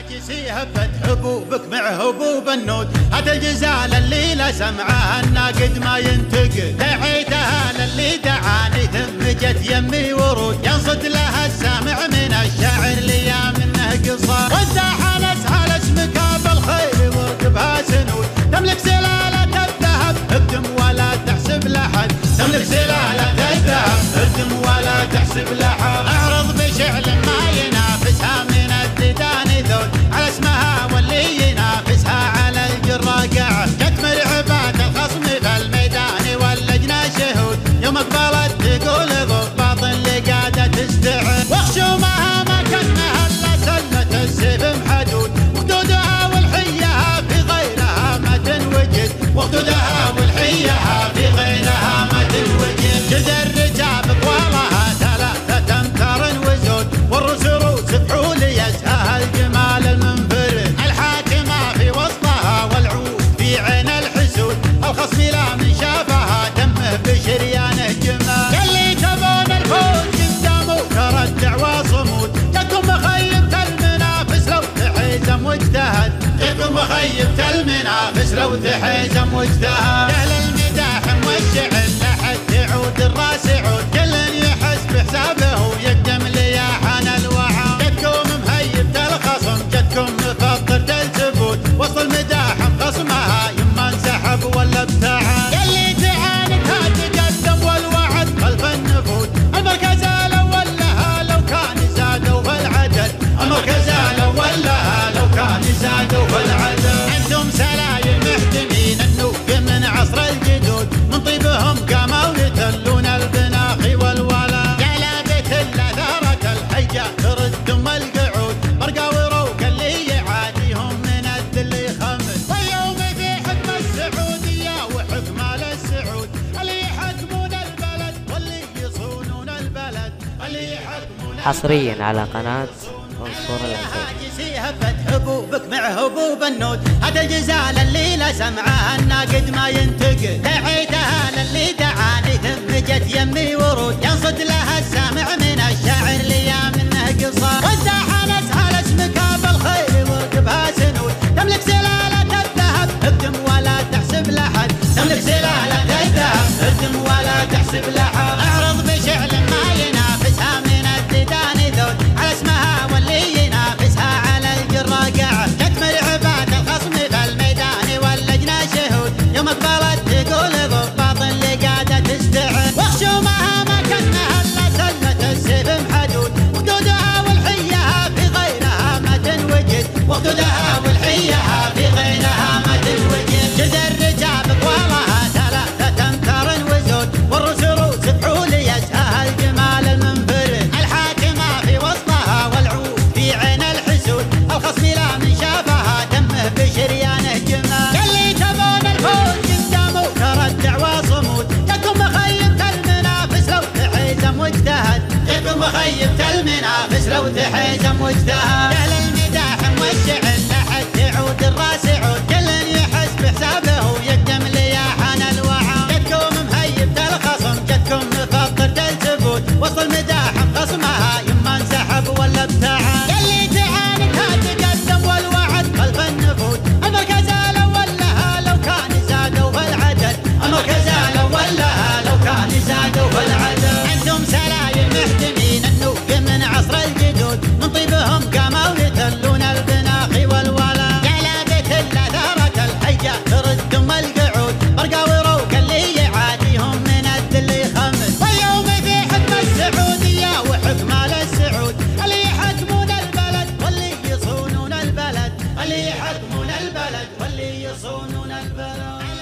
عاجسي هبت حبوبك مع هبوب النود، هذا الجزال اللي لا سمعه الناقد ما ينتقد، دعيتها للي دعاني ثم جت يمي ورود، ينصد لها السامع من الشاعر لي منه قصار، وانت حالس اسمك بالخير وركبها سنود، تملك سلالة الذهب اقدم ولا تحسب لحد، تملك سلالة الذهب اقدم ولا تحسب لحد، اعرض بشعل ما ينافسها من الديدان ذود، على اسمها واللي ينافسها على الجرة قاعد، تكمل عباد الخصم في الميدان واللجنة شهود، يوم اقبلت تقول ضباط اللي قاعدة تستعد، واخشومها ما كانها الا سلمة السيف محدود، وخدودها والحيها في غيرها ما تنوجد، وخدودها والحيها في غيرها ما تنوجد، جد الرجال طوالها 3 أمتار وزود، والرسروس بحول يزهى الجمال المنفرد، الحاكمة في وسطها والعود في عين الحسود، الخصم لا من شافها دمه بشريانه جمال، اللي تبون الفوز قدامه ترى الدعوى صمود، جاكم مخيبة المنافس لو تحيزم واجتهد، جاكم مخيبة المنافس لو تحيزم واجتهد، اهل المداح موشع لحد تعود الراس عود، كل يحس بحسابه ويقدم لياحان الوعى، جدكم مهيبة الخصم جدكم مفطرة الثبوت، وسط المداح خصمها يما انسحب ولا ابتعد، اللي تعاندها تقدم والوعد خلف النفوذ، المركز الاول لها لو كان زادوا بالعدد، المركز الاول لها لو كان زادوا بالعدد، عندهم سلايم محتمين النوف من عصر الجدود، من طيبهم قاموا يتلون البناخي والولا، يا لا بيت الا ثارة الحيجة تردهم القعود، برقا وروق اللي يعاديهم من الذل يخمد، واليوم في حكم السعودية وحكم ال السعود، اللي يحكمون البلد واللي يصونون البلد، اللي يحكمون حصريا على قناة منصور العسيري. عاجسي هبت حبوبك مع هبوب النود، هذا الجزال اللي لا سمعه الناقد ما ينتقد، دعيتها للي دعاني ثم جت يمي ورود، ينصد لها السامع من الشاعر لي منه قصار، وانت حالس اسمك بالخير وركبها سنود، تملك سلالة الذهب اقدم ولا تحسب لحد، تملك سلالة الذهب اقدم ولا تحسب لحد، اعرض بشعل ما ينافسها من الديدان ذود، على اسمها واللي ينافسها على الجرة قاعد، تكمل عباد الخصم في الميدان واللجنة شهود، يوم اقبلت تقول ضباط اللي قاعدة تستعد، واخشومها ما كانها الا سلمة السيف محدود، وخدودها والحيها في غيرها ما تنوجد، وخدودها والحيها في غيرها ما تنوجد، جد الرجال طوالها 3 أمتار وزود، والرسروس بحول يزهى الجمال المنفرد، الحاكمة في وسطها والعود في عين الحسود، الخصم لا من شافها دمه بشريانه جمال، اللي تبون الفوز قدامه ترى الدعوى صمود، جاكم مخيبة المنافس لو تحيزم واجتهد، جاكم مخيبة المنافس لو تحيزم واجتهد، اهل المداح موشع لحد تعود الراس عود، كل يحس بحسابه ويقدم لياحان الوعى، جدكم مهيبة الخصم جدكم مفطرة الثبوت، وسط المداح خصمها يما انسحب ولا ابتعد، اللي تعاندها تقدم والوعد خلف النفوذ، المركز الاول لها لو كان زادوا بالعدد، المركز الاول لها لو كان زادوا بالعدد، عندهم سلايم محتمين النوف من عصر الجدود، من طيبهم قاموا يتلون البناخي والولا، يا لا بيت الا ثارة الحيجة تردهم القعود، برقا وروق اللي يعاديهم من الذل يخمد، واليوم في حكم السعودية وحكم ال السعود، اللي يحكمون البلد واللي يصونون البلد، اللي يحكمون البلد واللي يصونون البلد.